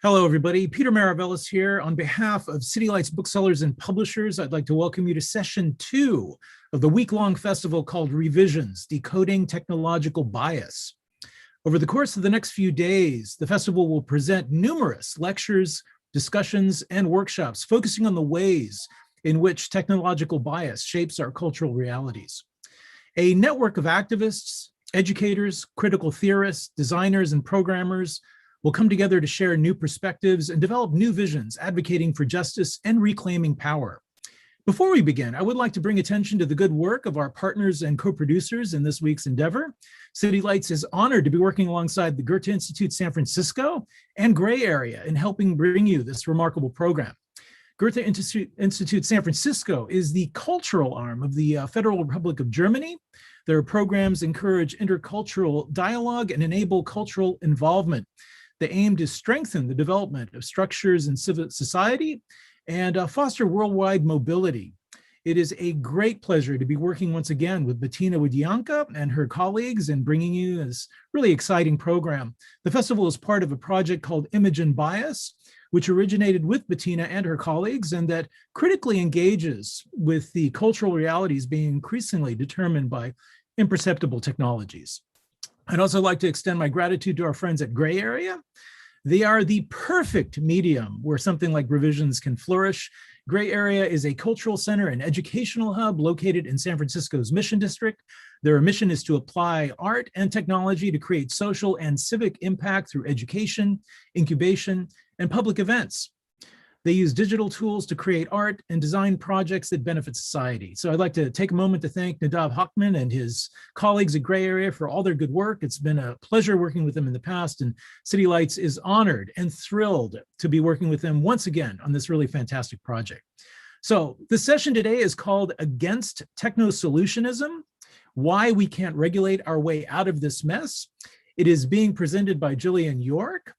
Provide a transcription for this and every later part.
Hello, everybody. Peter Maravellis here. On behalf of City Lights booksellers and publishers, I'd like to welcome you to session 2 of the week-long festival called Revisions, Decoding Technological Bias. Over the course of the next few days, the festival will present numerous lectures, discussions, and workshops focusing on the ways in which technological bias shapes our cultural realities. A network of activists, educators, critical theorists, designers, and programmers will come together to share new perspectives and develop new visions, advocating for justice and reclaiming power. Before we begin, I would like to bring attention to the good work of our partners and co-producers in this week's endeavor. City Lights is honored to be working alongside the Goethe Institute San Francisco and Gray Area in helping bring you this remarkable program. Goethe Institute San Francisco is the cultural arm of the Federal Republic of Germany. Their programs encourage intercultural dialogue and enable cultural involvement. The aim is to strengthen the development of structures in civil society and foster worldwide mobility. It is a great pleasure to be working once again with Bettina Wodianka and her colleagues in bringing you this really exciting program. The festival is part of a project called Image and Bias, which originated with Bettina and her colleagues and that critically engages with the cultural realities being increasingly determined by imperceptible technologies. I'd also like to extend my gratitude to our friends at Gray Area. They are the perfect medium where something like revisions can flourish. Gray Area is a cultural center and educational hub located in San Francisco's Mission District. Their mission is to apply art and technology to create social and civic impact through education, incubation, and public events. They use digital tools to create art and design projects that benefit society. So I'd like to take a moment to thank Nadav Hochman and his colleagues at Gray Area for all their good work. It's been a pleasure working with them in the past, and City Lights is honored and thrilled to be working with them once again on this really fantastic project. So the session today is called Against Technosolutionism: Why We Can't Regulate Our Way Out of This Mess. It is being presented by Jillian York.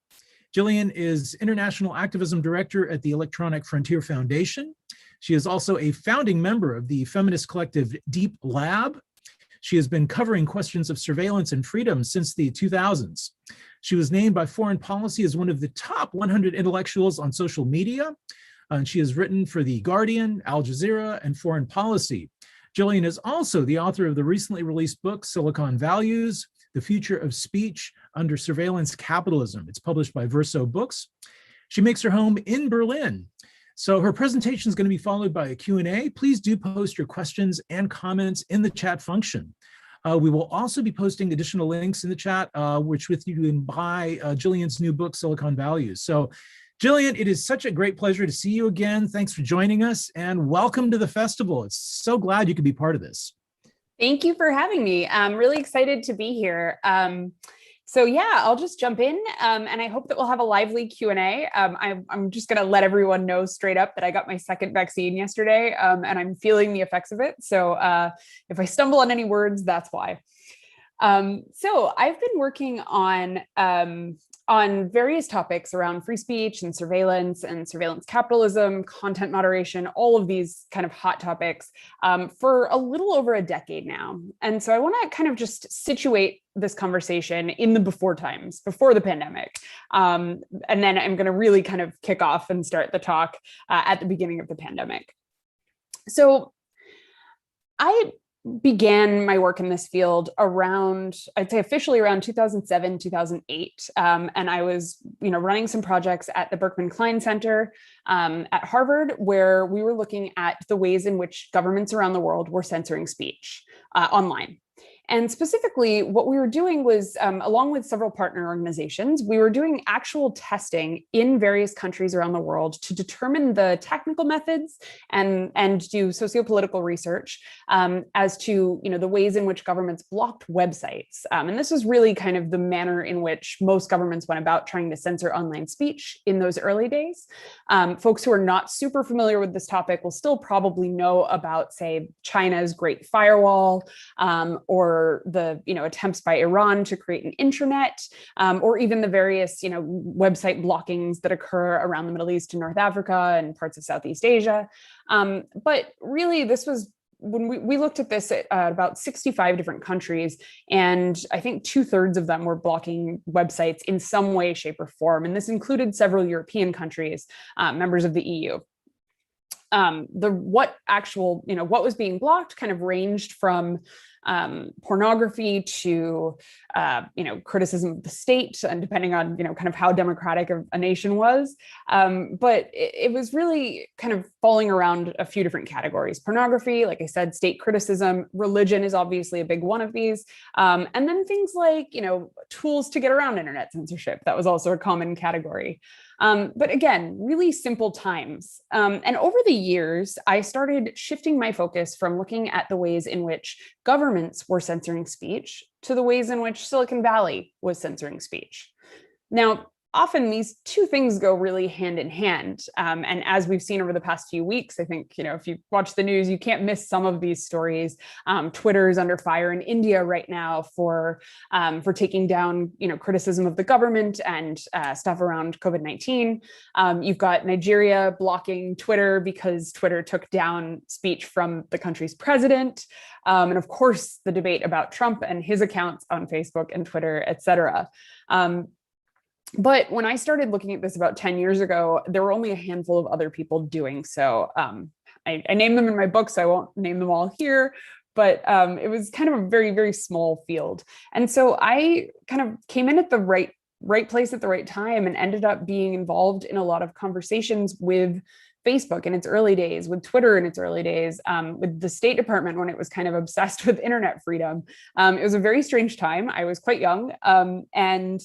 Jillian is International Activism Director at the Electronic Frontier Foundation. She is also a founding member of the feminist collective Deep Lab. She has been covering questions of surveillance and freedom since the 2000s. She was named by Foreign Policy as one of the top 100 intellectuals on social media. And she has written for The Guardian, Al Jazeera, and Foreign Policy. Jillian is also the author of the recently released book, Silicon Values: The Future of Speech Under Surveillance Capitalism. It's published by Verso Books. She makes her home in Berlin. So her presentation is going to be followed by a Q&A. Please do post your questions and comments in the chat function. We will also be posting additional links in the chat, which with you can buy Jillian's new book, Silicon Values. So Jillian, it is such a great pleasure to see you again. Thanks for joining us and welcome to the festival. It's so glad you could be part of this. Thank you for having me. I'm really excited to be here. So yeah, I'll just jump in and I hope that we'll have a lively Q&A. I'm just gonna let everyone know straight up that I got my second vaccine yesterday and I'm feeling the effects of it. So if I stumble on any words, that's why. So I've been working on various topics around free speech and surveillance capitalism, content moderation, all of these kind of hot topics for a little over a decade now. And so I want to kind of just situate this conversation in the before times, before the pandemic. And then I'm going to really kind of kick off and start the talk at the beginning of the pandemic. So I began my work in this field around, I'd say officially around 2007, 2008. And I was, running some projects at the Berkman Klein Center at Harvard, where we were looking at the ways in which governments around the world were censoring speech online. And specifically, what we were doing was, along with several partner organizations, we were doing actual testing in various countries around the world to determine the technical methods and do sociopolitical research as to the ways in which governments blocked websites. And this was really kind of the manner in which most governments went about trying to censor online speech in those early days. Folks who are not super familiar with this topic will still probably know about, say, China's Great Firewall, or the attempts by Iran to create an intranet, or even the various website blockings that occur around the Middle East and North Africa and parts of Southeast Asia. But really, this was when we looked at this at about 65 different countries, and I think 2/3 of them were blocking websites in some way, shape, or form. And this included several European countries, members of the EU. What was being blocked kind of ranged from pornography to criticism of the state, and depending on kind of how democratic a nation was, but it was really kind of falling around a few different categories. Pornography, like I said, state criticism, religion is obviously a big one of these, and then things like tools to get around internet censorship. That was also a common category. But again, really simple times. And over the years, I started shifting my focus from looking at the ways in which governments were censoring speech to the ways in which Silicon Valley was censoring speech. Now, often these two things go really hand in hand. And as we've seen over the past few weeks, I think, if you watch the news, you can't miss some of these stories. Twitter is under fire in India right now for taking down, criticism of the government and stuff around COVID-19. You've got Nigeria blocking Twitter because Twitter took down speech from the country's president. And of course, the debate about Trump and his accounts on Facebook and Twitter, et cetera. But when I started looking at this about 10 years ago, there were only a handful of other people doing so. I named them in my book, so I won't name them all here, but it was kind of a very, very small field. And so I kind of came in at the right place at the right time and ended up being involved in a lot of conversations with Facebook in its early days, with Twitter in its early days, with the State Department when it was kind of obsessed with internet freedom. It was a very strange time. I was quite young, and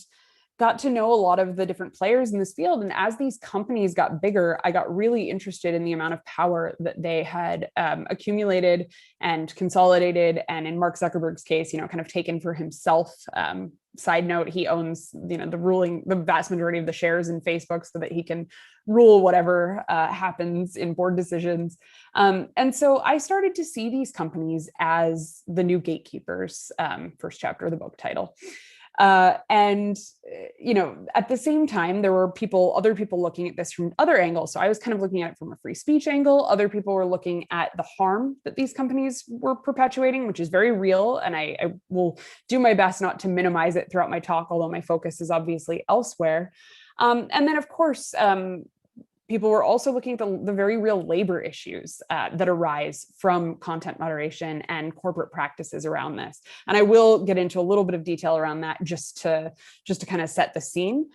got to know a lot of the different players in this field. And as these companies got bigger, I got really interested in the amount of power that they had accumulated and consolidated. And in Mark Zuckerberg's case, kind of taken for himself. Side note, he owns, the vast majority of the shares in Facebook so that he can rule whatever happens in board decisions. And so I started to see these companies as the new gatekeepers, first chapter of the book title. And at the same time, there were other people looking at this from other angles. So I was kind of looking at it from a free speech angle. Other people were looking at the harm that these companies were perpetuating, which is very real. And I will do my best not to minimize it throughout my talk, although my focus is obviously elsewhere. And then, of course, people were also looking at the very real labor issues that arise from content moderation and corporate practices around this. And I will get into a little bit of detail around that just to kind of set the scene.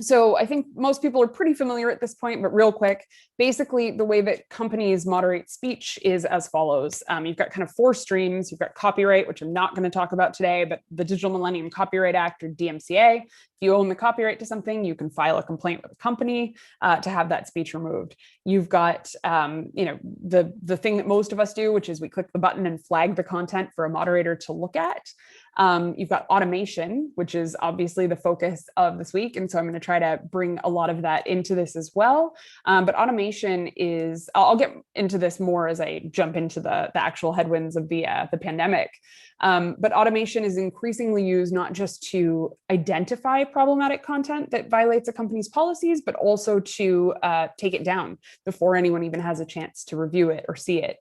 So I think most people are pretty familiar at this point, but real quick, basically the way that companies moderate speech is as follows. You've got kind of four streams. You've got copyright, which I'm not going to talk about today, but the Digital Millennium Copyright Act, or DMCA. If you own the copyright to something, you can file a complaint with a company to have that speech removed. You've got, the thing that most of us do, which is we click the button and flag the content for a moderator to look at. You've got automation, which is obviously the focus of this week. And so I'm going to try to bring a lot of that into this as well. But automation is, I'll get into this more as I jump into the actual headwinds of the pandemic. But automation is increasingly used not just to identify problematic content that violates a company's policies, but also to take it down before anyone even has a chance to review it or see it.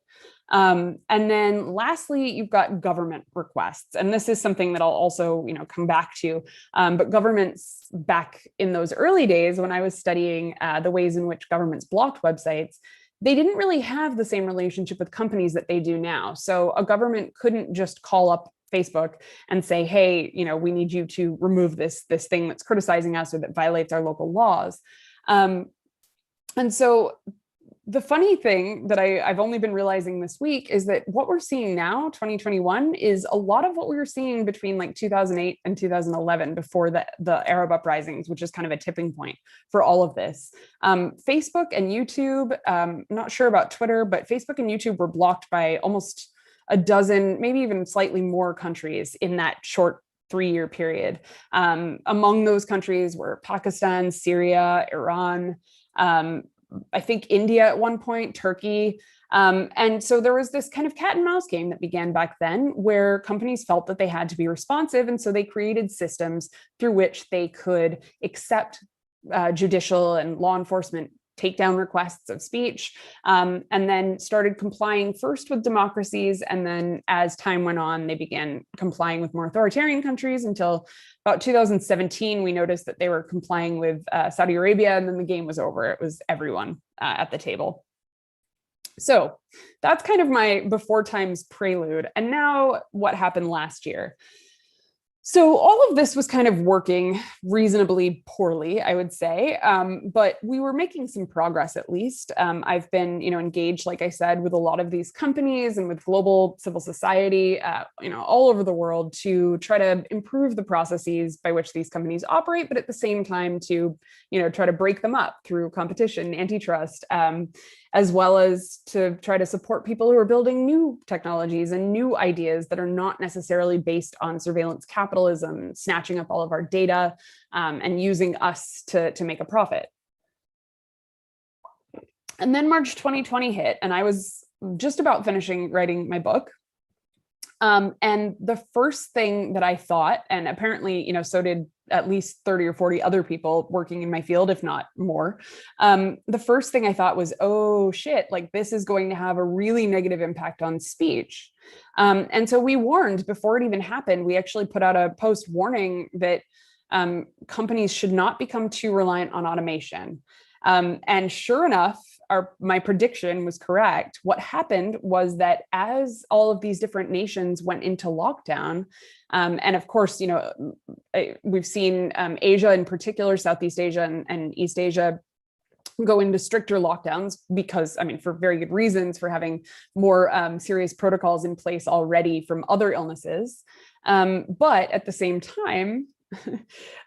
And then lastly, you've got government requests. And this is something that I'll also, come back to. But governments back in those early days, when I was studying the ways in which governments blocked websites, they didn't really have the same relationship with companies that they do now. So a government couldn't just call up Facebook and say, hey, we need you to remove this thing that's criticizing us or that violates our local laws. And so the funny thing that I've only been realizing this week is that what we're seeing now, 2021, is a lot of what we were seeing between like 2008 and 2011 before the Arab uprisings, which is kind of a tipping point for all of this. Facebook and YouTube, not sure about Twitter, but Facebook and YouTube were blocked by almost a dozen, maybe even slightly more countries in that short 3-year period. Among those countries were Pakistan, Syria, Iran, I think India at one point, Turkey. And so there was this kind of cat and mouse game that began back then where companies felt that they had to be responsive. And so they created systems through which they could accept judicial and law enforcement takedown requests of speech, and then started complying first with democracies. And then as time went on, they began complying with more authoritarian countries until about 2017, we noticed that they were complying with Saudi Arabia, and then the game was over. It was everyone at the table. So that's kind of my before times prelude. And now what happened last year? So all of this was kind of working reasonably poorly, I would say, but we were making some progress at least. I've been, engaged, like I said, with a lot of these companies and with global civil society, all over the world to try to improve the processes by which these companies operate, but at the same time to, try to break them up through competition, antitrust, as well as to try to support people who are building new technologies and new ideas that are not necessarily based on surveillance capitalism, snatching up all of our data and using us to make a profit. And then March 2020 hit, and I was just about finishing writing my book. And the first thing that I thought, and apparently, so did at least 30 or 40 other people working in my field, if not more. The first thing I thought was, oh shit, like this is going to have a really negative impact on speech. And so we warned before it even happened. We actually put out a post warning that companies should not become too reliant on automation. And sure enough, my prediction was correct. What happened was that as all of these different nations went into lockdown, and of course, we've seen Asia in particular, Southeast Asia and East Asia go into stricter lockdowns because, for very good reasons, for having more serious protocols in place already from other illnesses. But at the same time,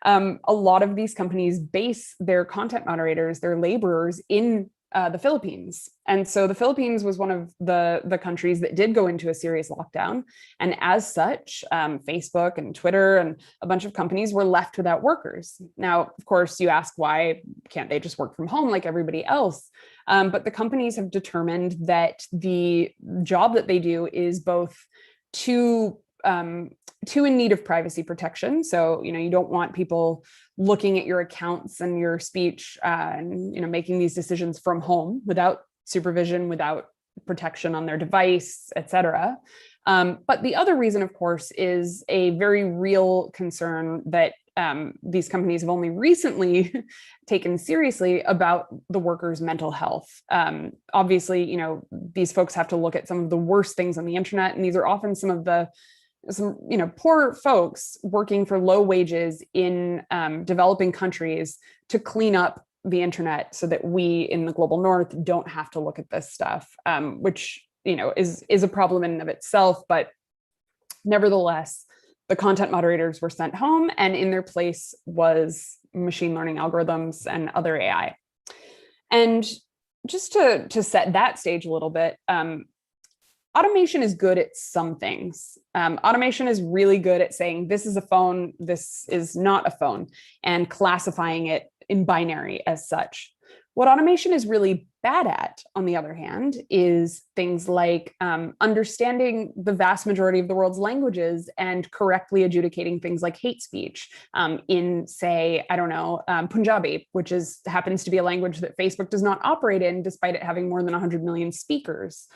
a lot of these companies base their content moderators, their laborers in the Philippines. And so the Philippines was one of the countries that did go into a serious lockdown. And as such, Facebook and Twitter and a bunch of companies were left without workers. Now, of course, you ask, why can't they just work from home like everybody else? But the companies have determined that the job that they do is both too in need of privacy protection. So, you don't want people looking at your accounts and your speech and, making these decisions from home without supervision, without protection on their device, et cetera. But the other reason, of course, is a very real concern that these companies have only recently taken seriously about the workers' mental health. Obviously, these folks have to look at some of the worst things on the internet, and these are often some poor folks working for low wages in developing countries to clean up the internet so that we in the global north don't have to look at this stuff, which is a problem in and of itself. But nevertheless, the content moderators were sent home, and in their place was machine learning algorithms and other AI. And just to set that stage a little bit, automation is good at some things. Automation is really good at saying, this is a phone, this is not a phone, and classifying it in binary as such. What automation is really bad at, on the other hand, is things like understanding the vast majority of the world's languages and correctly adjudicating things like hate speech in, say, Punjabi, which happens to be a language that Facebook does not operate in, despite it having more than 100 million speakers.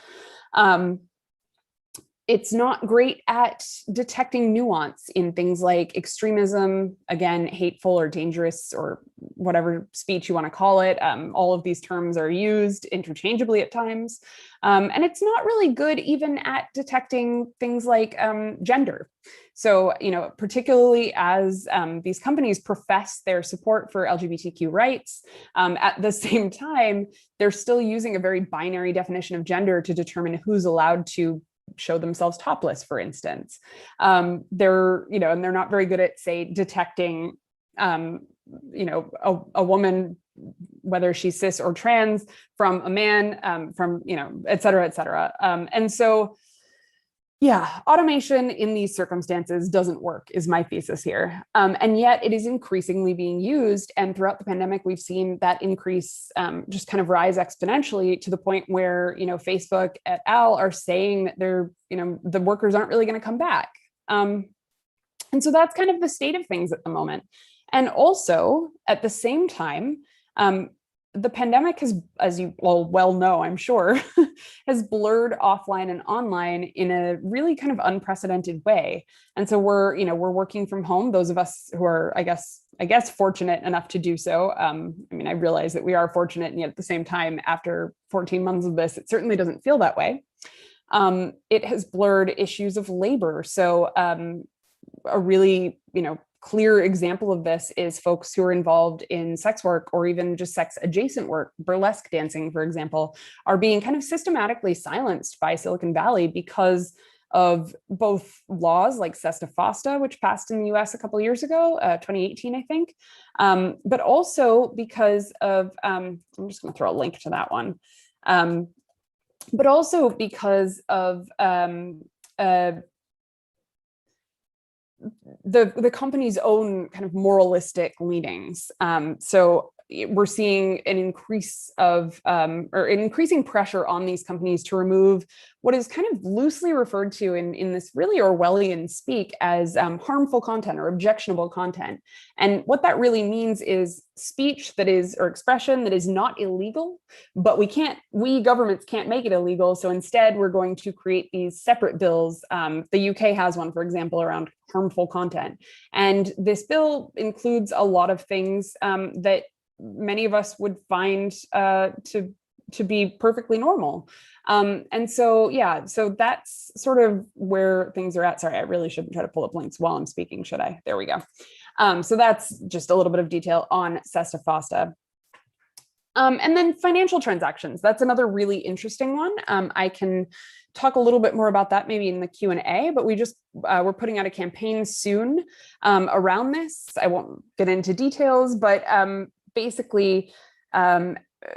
It's not great at detecting nuance in things like extremism, again, hateful or dangerous or whatever speech you want to call it. All of these terms are used interchangeably at times. And it's not really good even at detecting things like gender. So, particularly as these companies profess their support for LGBTQ rights, at the same time, they're still using a very binary definition of gender to determine who's allowed to show themselves topless, for instance. And they're not very good at, say, detecting, a woman, whether she's cis or trans, from a man, from, et cetera, et cetera. And so, yeah, automation in these circumstances doesn't work, is my thesis here. And yet it is increasingly being used. And throughout the pandemic, we've seen that increase just kind of rise exponentially to the point where, Facebook et al. Are saying that the workers aren't really going to come back. And so that's kind of the state of things at the moment. And also, at the same time, the pandemic has, as you well know, I'm sure, has blurred offline and online in a really kind of unprecedented way. And so we're working from home. Those of us who are, I guess, fortunate enough to do so. I mean, I realize that we are fortunate, and yet at the same time, after 14 months of this, it certainly doesn't feel that way. It has blurred issues of labor. So a really, clear example of this is folks who are involved in sex work or even just sex adjacent work, burlesque dancing, for example, are being kind of systematically silenced by Silicon Valley because of both laws like Sesta Fosta, which passed in the US a couple of years ago, 2018, I think, but also because of, I'm just going to throw a link to that one, but also because of the company's own kind of moralistic leanings. So we're seeing an increase of or an increasing pressure on these companies to remove what is kind of loosely referred to in this really Orwellian speak as harmful content or objectionable content. And what that really means is speech that is, or expression that is not illegal, but we governments can't make it illegal. So instead we're going to create these separate bills. The UK has one, for example, around harmful content. And this bill includes a lot of things that many of us would find to be perfectly normal. And so, yeah, so that's sort of where things are at. Sorry, I really shouldn't try to pull up links while I'm speaking, should I? There we go. So that's just a little bit of detail on Sesta Fosta. And then financial transactions, that's another really interesting one. I can talk a little bit more about that maybe in the Q&A, but we're putting out a campaign soon around this. I won't get into details, but basically,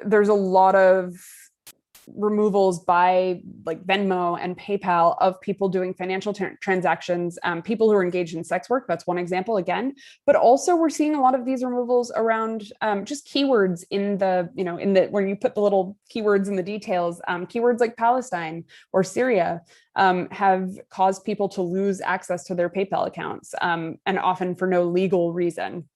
there's a lot of removals by like Venmo and PayPal of people doing financial transactions, people who are engaged in sex work. That's one example again, but also we're seeing a lot of these removals around just keywords in the, where you put the little keywords in the details, keywords like Palestine or Syria have caused people to lose access to their PayPal accounts, and often for no legal reason.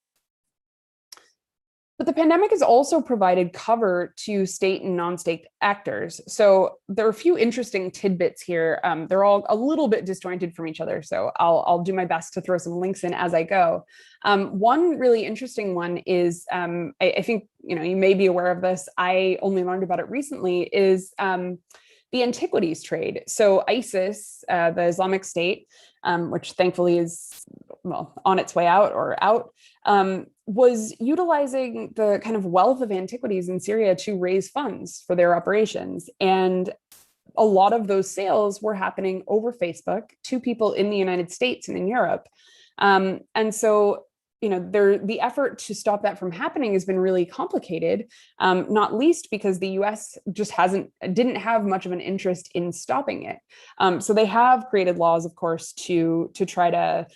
But the pandemic has also provided cover to state and non-state actors. So there are a few interesting tidbits here. They're all a little bit disjointed from each other. So I'll do my best to throw some links in as I go. One really interesting one is, I think, you may be aware of this. I only learned about it recently, is the antiquities trade. So ISIS, the Islamic State, which thankfully is on its way out or out, was utilizing the kind of wealth of antiquities in Syria to raise funds for their operations. And a lot of those sales were happening over Facebook to people in the United States and in Europe. And so, the effort to stop that from happening has been really complicated, not least because the US just didn't have much of an interest in stopping it. So they have created laws, of course, to try to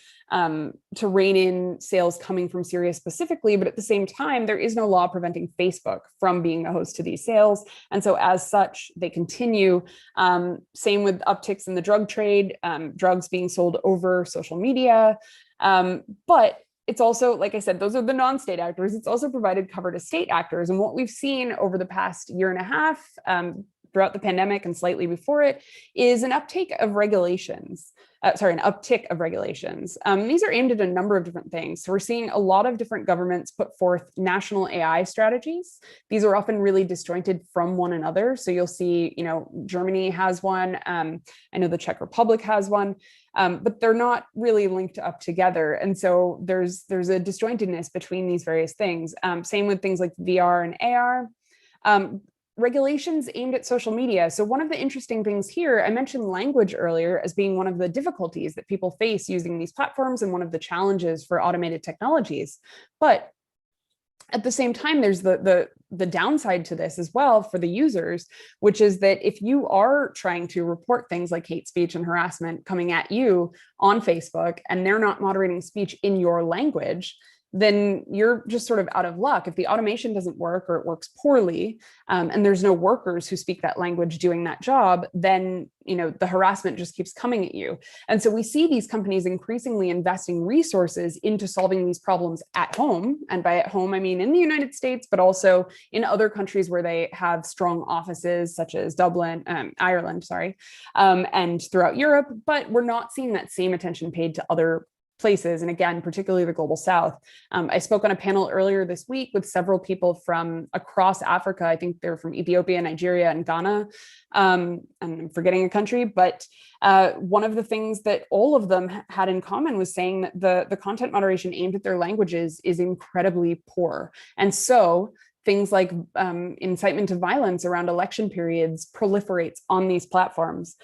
rein in sales coming from Syria specifically, but at the same time, there is no law preventing Facebook from being the host to these sales. And so as such, they continue. Same with upticks in the drug trade, drugs being sold over social media. But it's also, like I said, those are the non-state actors. It's also provided cover to state actors. And what we've seen over the past year and a half, throughout the pandemic and slightly before it, is an uptick of regulations. These are aimed at a number of different things. So we're seeing a lot of different governments put forth national AI strategies. These are often really disjointed from one another. So you'll see, Germany has one. I know the Czech Republic has one, but they're not really linked up together. And so there's a disjointedness between these various things. Same with things like VR and AR. Regulations aimed at social media. So one of the interesting things here, I mentioned language earlier as being one of the difficulties that people face using these platforms and one of the challenges for automated technologies. But at the same time, there's the downside to this as well for the users, which is that if you are trying to report things like hate speech and harassment coming at you on Facebook, and they're not moderating speech in your language, then you're just sort of out of luck. If the automation doesn't work or it works poorly, and there's no workers who speak that language doing that job, then the harassment just keeps coming at you. And so we see these companies increasingly investing resources into solving these problems at home. And by at home, I mean in the United States, but also in other countries where they have strong offices, such as Ireland, and throughout Europe. But we're not seeing that same attention paid to other places, and again, particularly the global south. I spoke on a panel earlier this week with several people from across Africa. I think they're from Ethiopia, Nigeria, and Ghana. And I'm forgetting a country, but one of the things that all of them had in common was saying that the content moderation aimed at their languages is incredibly poor. And so things like incitement to violence around election periods proliferates on these platforms.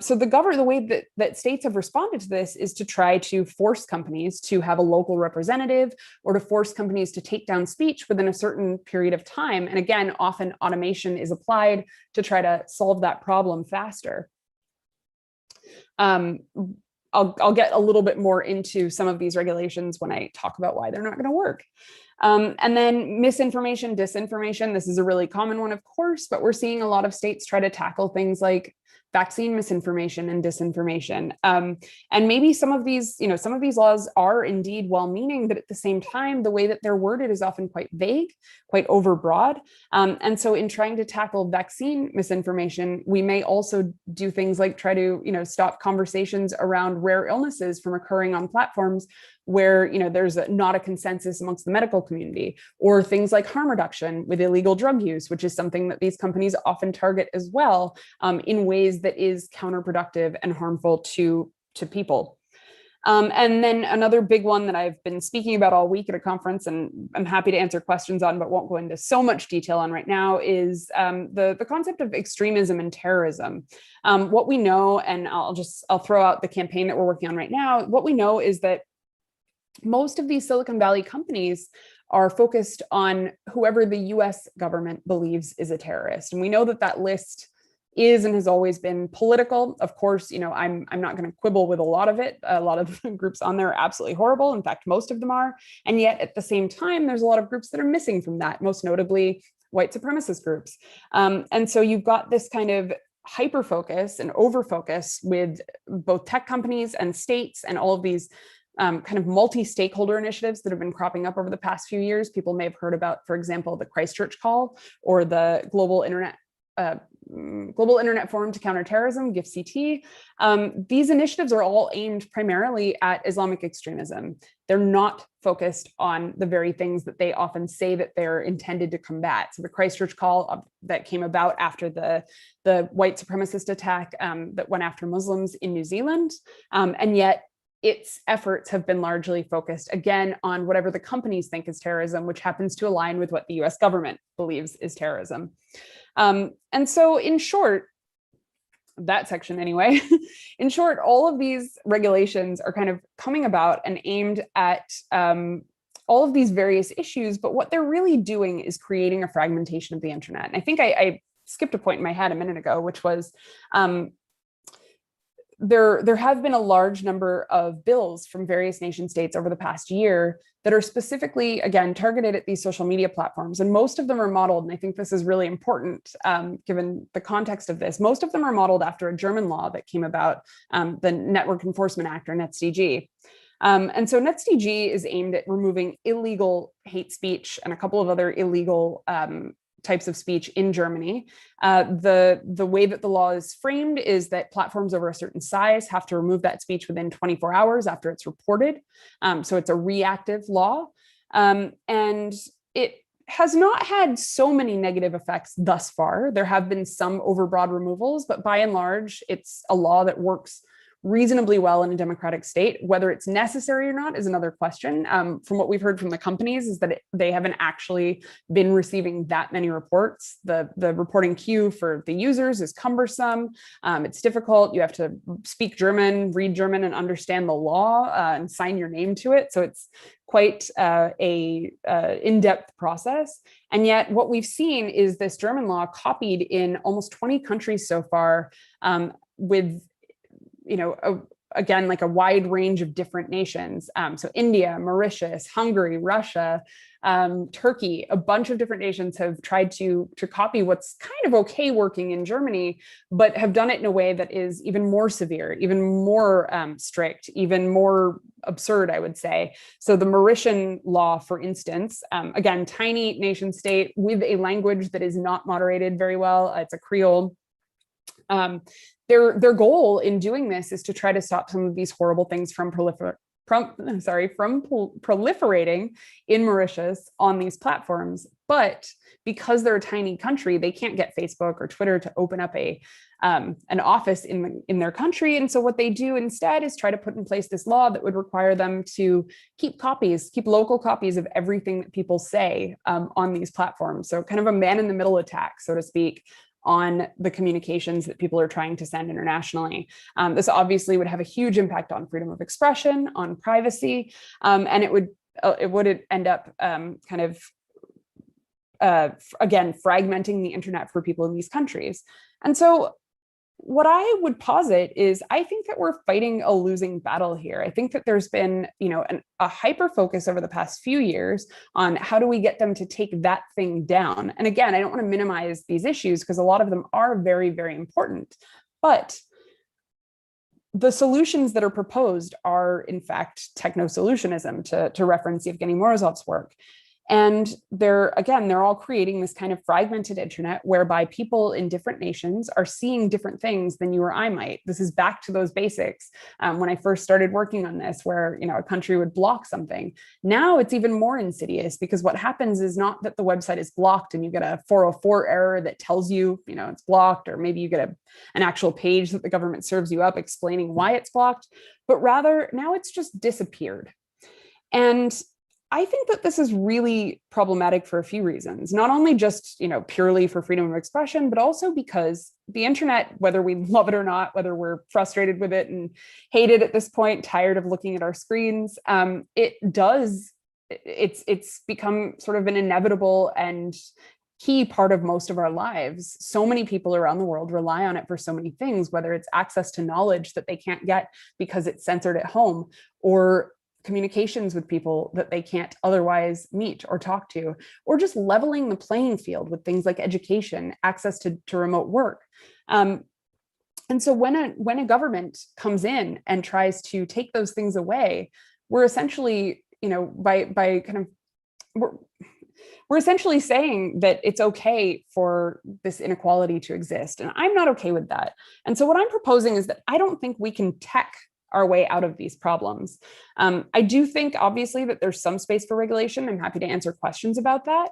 So the way that states have responded to this is to try to force companies to have a local representative, or to force companies to take down speech within a certain period of time. And again, often automation is applied to try to solve that problem faster. I'll get a little bit more into some of these regulations when I talk about why they're not going to work. And then misinformation, disinformation. This is a really common one, of course, but we're seeing a lot of states try to tackle things like vaccine misinformation and disinformation. And maybe some of these laws are indeed well-meaning, but at the same time, the way that they're worded is often quite vague, quite overbroad. And so in trying to tackle vaccine misinformation, we may also do things like try to, stop conversations around rare illnesses from occurring on platforms where there's not a consensus amongst the medical community, or things like harm reduction with illegal drug use, which is something that these companies often target as well, in ways that is counterproductive and harmful to people. And then another big one that I've been speaking about all week at a conference, and I'm happy to answer questions on, but won't go into so much detail on right now, is the concept of extremism and terrorism. What we know, and I'll throw out the campaign that we're working on right now. What we know is that most of these Silicon Valley companies are focused on whoever the US government believes is a terrorist. And we know that list is and has always been political. Of course, I'm not going to quibble with a lot of it. A lot of the groups on there are absolutely horrible. In fact, most of them are. And yet at the same time, there's a lot of groups that are missing from that, most notably white supremacist groups. And so you've got this kind of hyper focus and over focus with both tech companies and states and all of these kind of multi-stakeholder initiatives that have been cropping up over the past few years. People may have heard about, for example, the Christchurch Call, or the Global Internet Forum to Counter Terrorism, GIFCT. These initiatives are all aimed primarily at Islamic extremism. They're not focused on the very things that they often say that they're intended to combat. So the Christchurch Call that came about after the white supremacist attack that went after Muslims in New Zealand, and yet its efforts have been largely focused, again, on whatever the companies think is terrorism, which happens to align with what the US government believes is terrorism. And so in short, that section anyway, in short, all of these regulations are kind of coming about and aimed at all of these various issues, but what they're really doing is creating a fragmentation of the internet. And I think I skipped a point in my head a minute ago, which was, there have been a large number of bills from various nation states over the past year that are specifically, again, targeted at these social media platforms. And most of them are modeled, and I think this is really important given the context of this, most of them are modeled after a German law that came about, the Network Enforcement Act, or NetzDG. And so NetzDG is aimed at removing illegal hate speech and a couple of other illegal types of speech in Germany. The way that the law is framed is that platforms over a certain size have to remove that speech within 24 hours after it's reported. So it's a reactive law. And it has not had so many negative effects thus far. There have been some overbroad removals, but by and large, it's a law that works reasonably well in a democratic state. Whether it's necessary or not is another question. From what we've heard from the companies is that they haven't actually been receiving that many reports. The reporting queue for the users is cumbersome. It's difficult. You have to speak German, read German, and understand the law and sign your name to it. So it's quite a in-depth process. And yet what we've seen is this German law copied in almost 20 countries so far, with again, like a wide range of different nations. So India, Mauritius, Hungary, Russia, Turkey, a bunch of different nations have tried to copy what's kind of okay working in Germany, but have done it in a way that is even more severe, even more strict, even more absurd, I would say. So the Mauritian law, for instance, again, tiny nation state with a language that is not moderated very well. It's a Creole. Their goal in doing this is to try to stop some of these horrible things from proliferating in Mauritius on these platforms. But because they're a tiny country, they can't get Facebook or Twitter to open up an office in their country. And so what they do instead is try to put in place this law that would require them to keep local copies of everything that people say on these platforms. So kind of a man-in-the-middle attack, so to speak, on the communications that people are trying to send internationally. This obviously would have a huge impact on freedom of expression, on privacy, and it would end up again, fragmenting the internet for people in these countries. And so what I would posit is I think that we're fighting a losing battle here. I think that there's been, a hyper focus over the past few years on how do we get them to take that thing down. And again, I don't want to minimize these issues because a lot of them are very, very important. But the solutions that are proposed are, in fact, technosolutionism, to reference Yevgeny Morozov's work. And they're all creating this kind of fragmented internet whereby people in different nations are seeing different things than you or I might. This is back to those basics. When I first started working on this, where a country would block something. Now it's even more insidious because what happens is not that the website is blocked and you get a 404 error that tells you, it's blocked, or maybe you get an actual page that the government serves you up explaining why it's blocked, but rather now it's just disappeared. And I think that this is really problematic for a few reasons, not only just, purely for freedom of expression, but also because the internet, whether we love it or not, whether we're frustrated with it and hate it at this point, tired of looking at our screens, it's become sort of an inevitable and key part of most of our lives. So many people around the world rely on it for so many things, whether it's access to knowledge that they can't get because it's censored at home, or communications with people that they can't otherwise meet or talk to, or just leveling the playing field with things like education, access to remote work. And so when a government comes in and tries to take those things away, we're essentially, we're essentially saying that it's okay for this inequality to exist. And I'm not okay with that. And so what I'm proposing is that I don't think we can tech our way out of these problems. I do think, obviously, that there's some space for regulation. I'm happy to answer questions about that.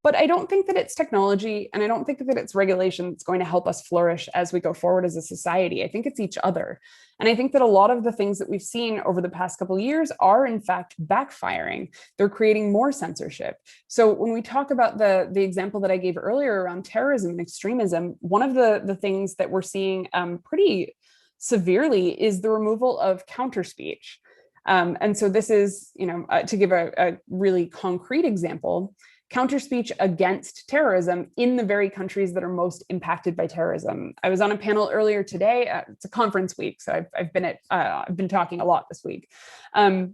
But I don't think that it's technology, and I don't think that it's regulation that's going to help us flourish as we go forward as a society. I think it's each other. And I think that a lot of the things that we've seen over the past couple of years are, in fact, backfiring. They're creating more censorship. So when we talk about the example that I gave earlier around terrorism and extremism, one of the things that we're seeing pretty severely is the removal of counter speech. And so this is, to give a really concrete example, counter speech against terrorism in the very countries that are most impacted by terrorism. I was on a panel earlier today. It's a conference week, so I've been talking a lot this week. I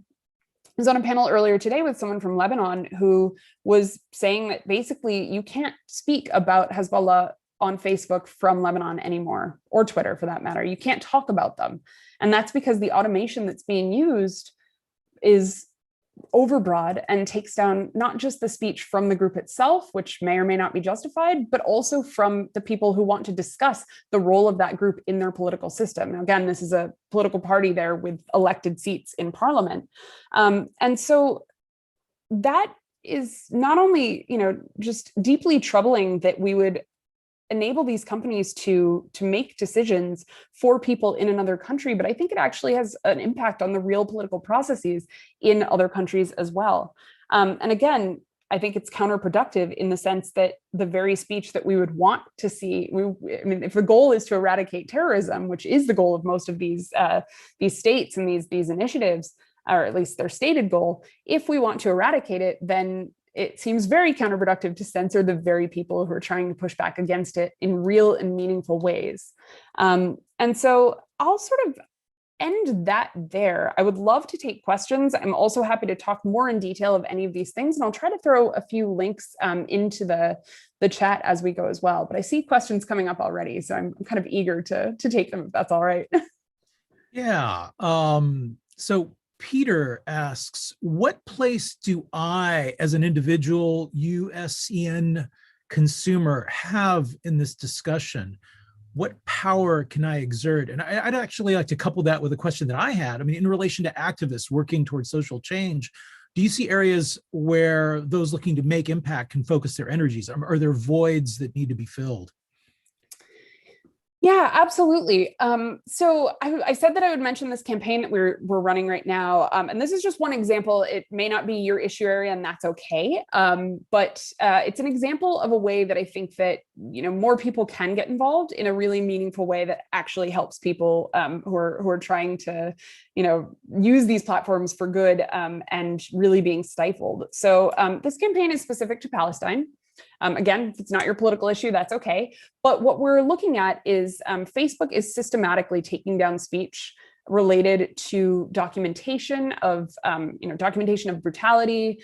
was on a panel earlier today with someone from Lebanon who was saying that basically you can't speak about Hezbollah on Facebook from Lebanon anymore, or Twitter for that matter. You can't talk about them. And that's because the automation that's being used is overbroad and takes down not just the speech from the group itself, which may or may not be justified, but also from the people who want to discuss the role of that group in their political system. Now, again, this is a political party there with elected seats in parliament. And so that is not only, just deeply troubling that we would enable these companies to make decisions for people in another country, but I think it actually has an impact on the real political processes in other countries as well. And again, I think it's counterproductive in the sense that the very speech that we would want to see, if the goal is to eradicate terrorism, which is the goal of most of these states and these initiatives, or at least their stated goal, if we want to eradicate it, then it seems very counterproductive to censor the very people who are trying to push back against it in real and meaningful ways. And so I'll sort of end that there. I would love to take questions. I'm also happy to talk more in detail of any of these things, and I'll try to throw a few links into the chat as we go as well. But I see questions coming up already, so I'm kind of eager to take them if that's all right. Yeah. So Peter asks, what place do I, as an individual USCN consumer, have in this discussion? What power can I exert? And I'd actually like to couple that with a question that I had. I mean, in relation to activists working towards social change, do you see areas where those looking to make impact can focus their energies? Are there voids that need to be filled? Yeah, absolutely. So I said that I would mention this campaign that we're running right now. And this is just one example. It may not be your issue area, and that's okay. But it's an example of a way that I think that, more people can get involved in a really meaningful way that actually helps people who are trying to, use these platforms for good and really being stifled. So this campaign is specific to Palestine. Again, if it's not your political issue, that's okay. But what we're looking at is Facebook is systematically taking down speech related to documentation of, documentation of brutality,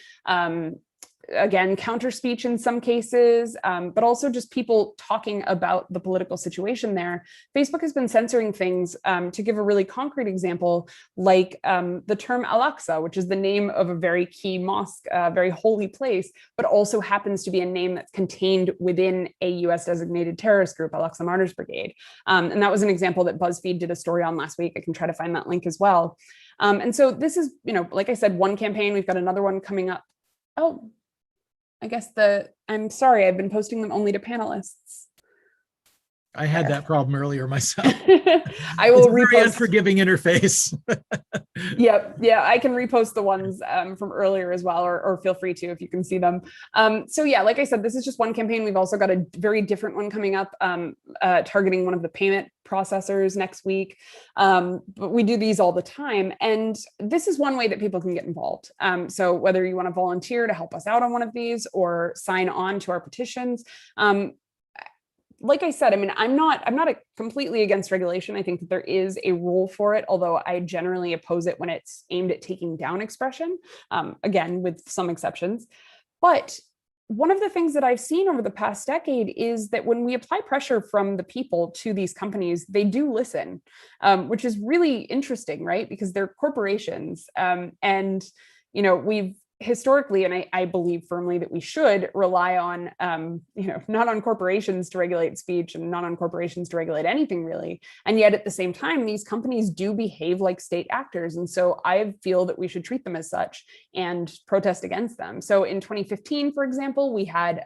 again, counter speech in some cases, but also just people talking about the political situation there. Facebook has been censoring things, to give a really concrete example, like the term Al-Aqsa, which is the name of a very key mosque, a very holy place, but also happens to be a name that's contained within a US designated terrorist group, Al-Aqsa Martyrs Brigade. And that was an example that BuzzFeed did a story on last week. I can try to find that link as well. And so this is, like I said, one campaign. We've got another one coming up. Oh, I guess I'm sorry, I've been posting them only to panelists. I had that problem earlier myself. I will repost. It's a very unforgiving interface. Yep. Yeah, I can repost the ones from earlier as well, or feel free to if you can see them. So yeah, like I said, this is just one campaign. We've also got a very different one coming up, targeting one of the payment processors next week. But we do these all the time. And this is one way that people can get involved. So whether you want to volunteer to help us out on one of these or sign on to our petitions, like I said, I mean, I'm not completely against regulation. I think that there is a role for it, although I generally oppose it when it's aimed at taking down expression, again, with some exceptions. But one of the things that I've seen over the past decade is that when we apply pressure from the people to these companies, they do listen, which is really interesting, right? Because they're corporations, and we've historically, and I believe firmly that we should rely on, not on corporations to regulate speech and not on corporations to regulate anything really. And yet at the same time, these companies do behave like state actors. And so I feel that we should treat them as such and protest against them. So in 2015, for example, we had,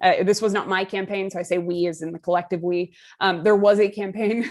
this was not my campaign, so I say we as in the collective we. There was a campaign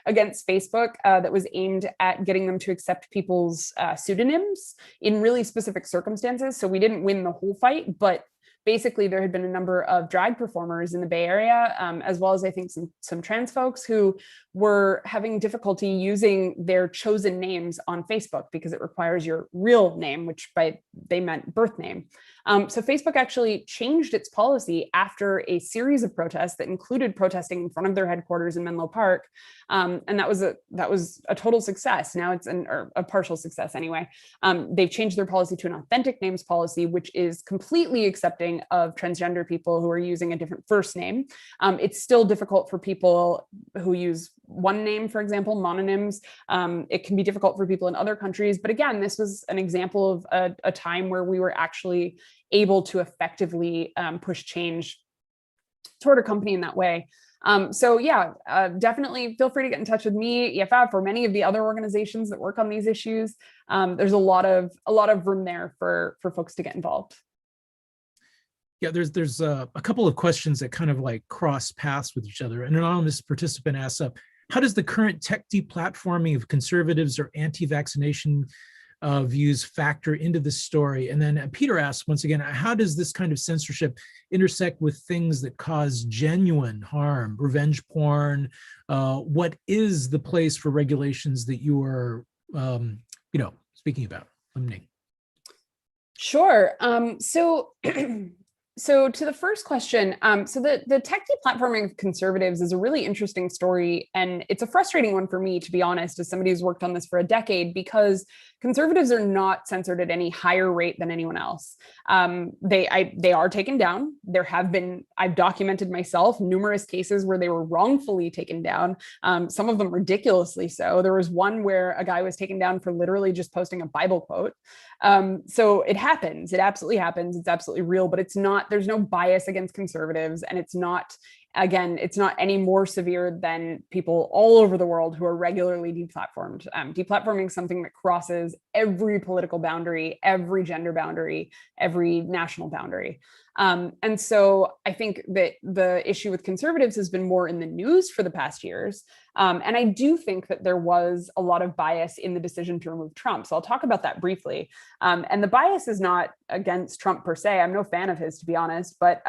against Facebook that was aimed at getting them to accept people's pseudonyms in really specific circumstances. So we didn't win the whole fight, but basically there had been a number of drag performers in the Bay Area, as well as I think some trans folks who were having difficulty using their chosen names on Facebook because it requires your real name, which they meant birth name. So Facebook actually changed its policy after a series of protests that included protesting in front of their headquarters in Menlo Park. And that was a total success. Now it's or a partial success anyway. They've changed their policy to an authentic names policy, which is completely accepting of transgender people who are using a different first name. It's still difficult for people who use one name, for example, mononyms. It can be difficult for people in other countries. But again, this was an example of a time where we were actually able to effectively push change toward a company in that way. So yeah, definitely feel free to get in touch with me, EFF, or many of the other organizations that work on these issues. There's a lot of room there for folks to get involved. Yeah, there's a couple of questions that kind of like cross paths with each other. An anonymous participant asks how does the current tech deplatforming of conservatives or anti-vaccination views factor into this story? And then Peter asks, once again, how does this kind of censorship intersect with things that cause genuine harm, revenge porn? What is the place for regulations that you are, speaking about, limiting? Sure. So So to the first question, so the tech deplatforming of conservatives is a really interesting story, and it's a frustrating one for me, to be honest, as somebody who's worked on this for a decade, because conservatives are not censored at any higher rate than anyone else. They are taken down. There have been, I've documented myself, numerous cases where they were wrongfully taken down, some of them ridiculously so. There was one where a guy was taken down for literally just posting a Bible quote. So it happens. It absolutely happens. It's absolutely real, but it's not, there's no bias against conservatives. And it's not, again, it's not any more severe than people all over the world who are regularly deplatformed. Deplatforming is something that crosses every political boundary, every gender boundary, every national boundary. And so I think that the issue with conservatives has been more in the news for the past years. And I do think that there was a lot of bias in the decision to remove Trump. So I'll talk about that briefly. And the bias is not against Trump per se. I'm no fan of his, to be honest, but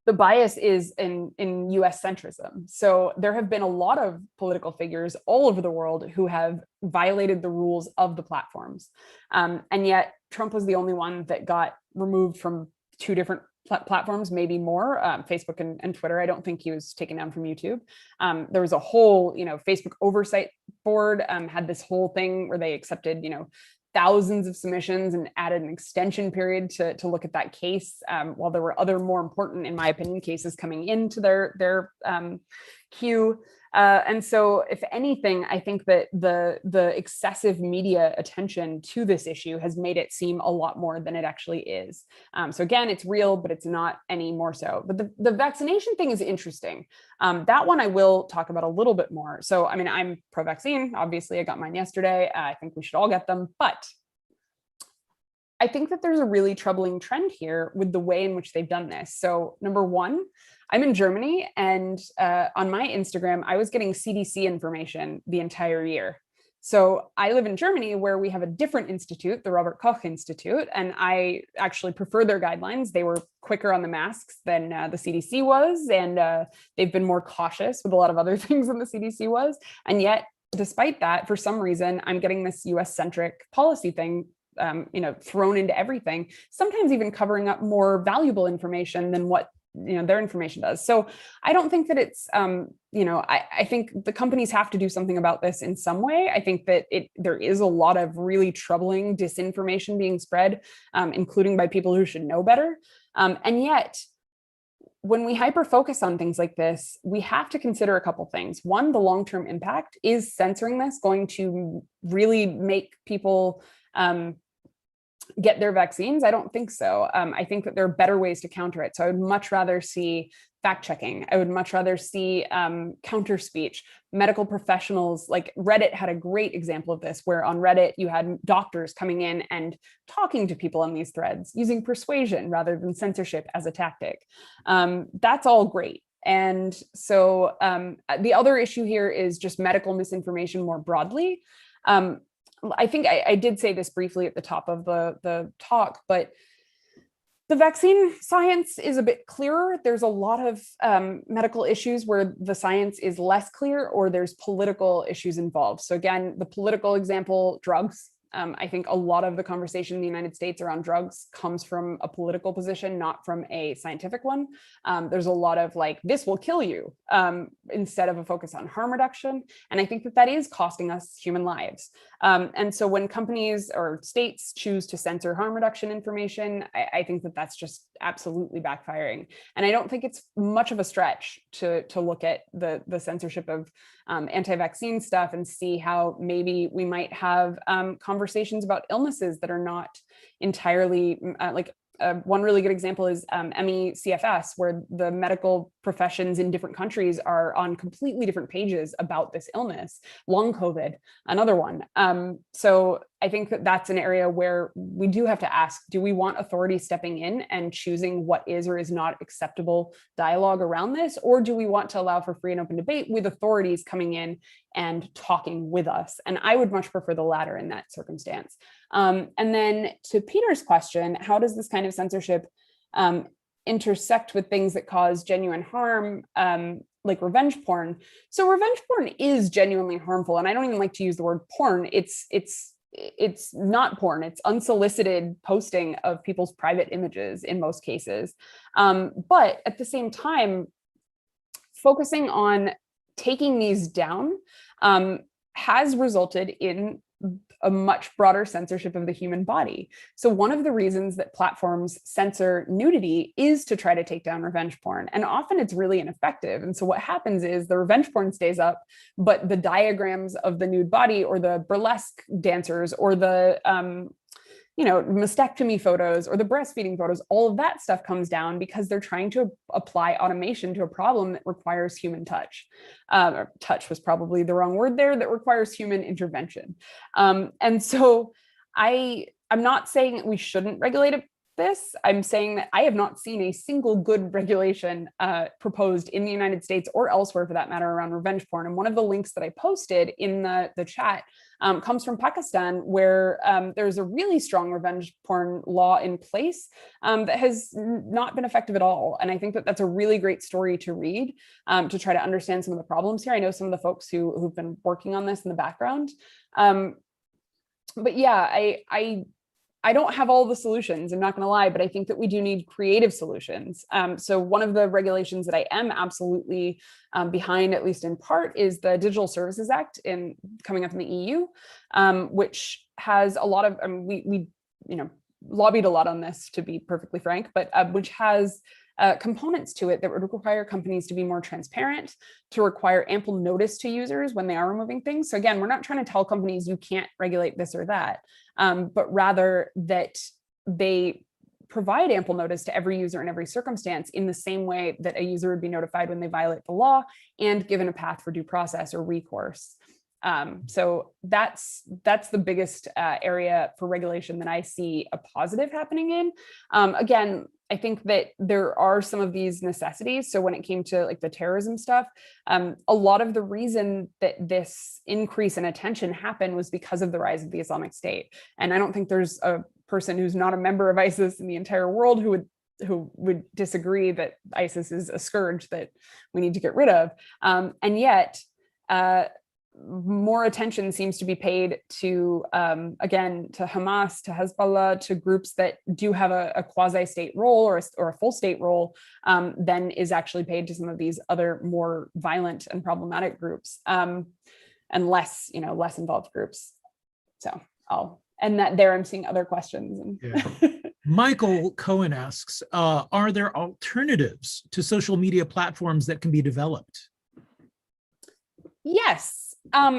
the bias is in US centrism. So there have been a lot of political figures all over the world who have violated the rules of the platforms. And yet Trump was the only one that got removed from two different platforms, maybe more, Facebook and Twitter. I don't think he was taken down from YouTube. There was a whole, Facebook Oversight board had this whole thing where they accepted, thousands of submissions and added an extension period to look at that case, while there were other more important, in my opinion, cases coming into their queue. And so if anything, I think that the excessive media attention to this issue has made it seem a lot more than it actually is. So again, it's real, but it's not any more so. But the vaccination thing is interesting. That one I will talk about a little bit more. So, I mean, I'm pro-vaccine. Obviously, I got mine yesterday. I think we should all get them. But I think that there's a really troubling trend here with the way in which they've done this. So number one, I'm in Germany, and on my Instagram, I was getting CDC information the entire year. So I live in Germany, where we have a different institute, the Robert Koch Institute, and I actually prefer their guidelines. They were quicker on the masks than the CDC was, and they've been more cautious with a lot of other things than the CDC was. And yet, despite that, for some reason, I'm getting this US-centric policy thing thrown into everything, sometimes even covering up more valuable information than what their information does. So I don't think that it's I think the companies have to do something about this in some way. I think that there is a lot of really troubling disinformation being spread, including by people who should know better. And yet, when we hyper focus on things like this, we have to consider a couple things. One, the long-term impact. Is censoring this going to really make people get their vaccines? I don't think so. I think that there are better ways to counter it. So I would much rather see fact checking. I would much rather see counter speech. Medical professionals, like Reddit had a great example of this, where on Reddit you had doctors coming in and talking to people on these threads using persuasion rather than censorship as a tactic. That's all great. And so the other issue here is just medical misinformation more broadly. I think I did say this briefly at the top of the talk, but the vaccine science is a bit clearer. There's a lot of medical issues where the science is less clear, or there's political issues involved. So again, the political example, drugs. I think a lot of the conversation in the United States around drugs comes from a political position, not from a scientific one. There's a lot of like, this will kill you, instead of a focus on harm reduction. And I think that is costing us human lives. And so when companies or states choose to censor harm reduction information, I think that that's just absolutely backfiring. And I don't think it's much of a stretch to look at the censorship of anti-vaccine stuff and see how maybe we might have conversations about illnesses that are not entirely one really good example is MECFS, where the medical professions in different countries are on completely different pages about this illness. Long COVID, another one. So I think that that's an area where we do have to ask, do we want authorities stepping in and choosing what is or is not acceptable dialogue around this? Or do we want to allow for free and open debate with authorities coming in and talking with us? And I would much prefer the latter in that circumstance. And then to Peter's question, how does this kind of censorship intersect with things that cause genuine harm, like revenge porn? So revenge porn is genuinely harmful. And I don't even like to use the word porn. It's it's not porn, it's unsolicited posting of people's private images in most cases. But at the same time, focusing on taking these down has resulted in a much broader censorship of the human body. So one of the reasons that platforms censor nudity is to try to take down revenge porn. And often it's really ineffective. And so what happens is the revenge porn stays up, but the diagrams of the nude body or the burlesque dancers or the mastectomy photos or the breastfeeding photos, all of that stuff comes down because they're trying to apply automation to a problem that requires human touch. Touch was probably the wrong word there, that requires human intervention. And so I'm not saying that we shouldn't regulate this. I'm saying that I have not seen a single good regulation proposed in the United States or elsewhere for that matter around revenge porn. And one of the links that I posted in the chat comes from Pakistan, where there's a really strong revenge porn law in place that has not been effective at all. And I think that that's a really great story to read to try to understand some of the problems here. I know some of the folks who've been working on this in the background. But yeah, I don't have all the solutions, I'm not going to lie, but I think that we do need creative solutions. So one of the regulations that I am absolutely behind, at least in part, is the Digital Services Act coming up in the EU, which has a lot of, we lobbied a lot on this, to be perfectly frank, but which has components to it that would require companies to be more transparent, to require ample notice to users when they are removing things. So again, we're not trying to tell companies you can't regulate this or that, but rather that they provide ample notice to every user in every circumstance in the same way that a user would be notified when they violate the law and given a path for due process or recourse. So that's the biggest area for regulation that I see a positive happening in. Again, I think that there are some of these necessities. So when it came to like the terrorism stuff, a lot of the reason that this increase in attention happened was because of the rise of the Islamic State. And I don't think there's a person who's not a member of ISIS in the entire world who would disagree that ISIS is a scourge that we need to get rid of. And yet, more attention seems to be paid to, again, to Hamas, to Hezbollah, to groups that do have a quasi-state role or a full state role than is actually paid to some of these other more violent and problematic groups, and less involved groups. So I'll end that there. I'm seeing other questions. Yeah. Michael Cohen asks, are there alternatives to social media platforms that can be developed? Yes.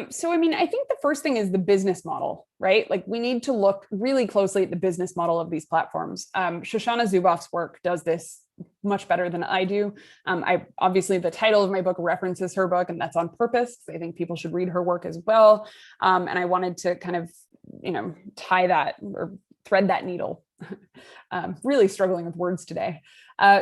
So, I mean, I think the first thing is the business model, right? Like we need to look really closely at the business model of these platforms. Shoshana Zuboff's work does this much better than I do. Obviously the title of my book references her book, and that's on purpose. I think people should read her work as well. And I wanted to kind of, tie that or thread that needle. Really struggling with words today.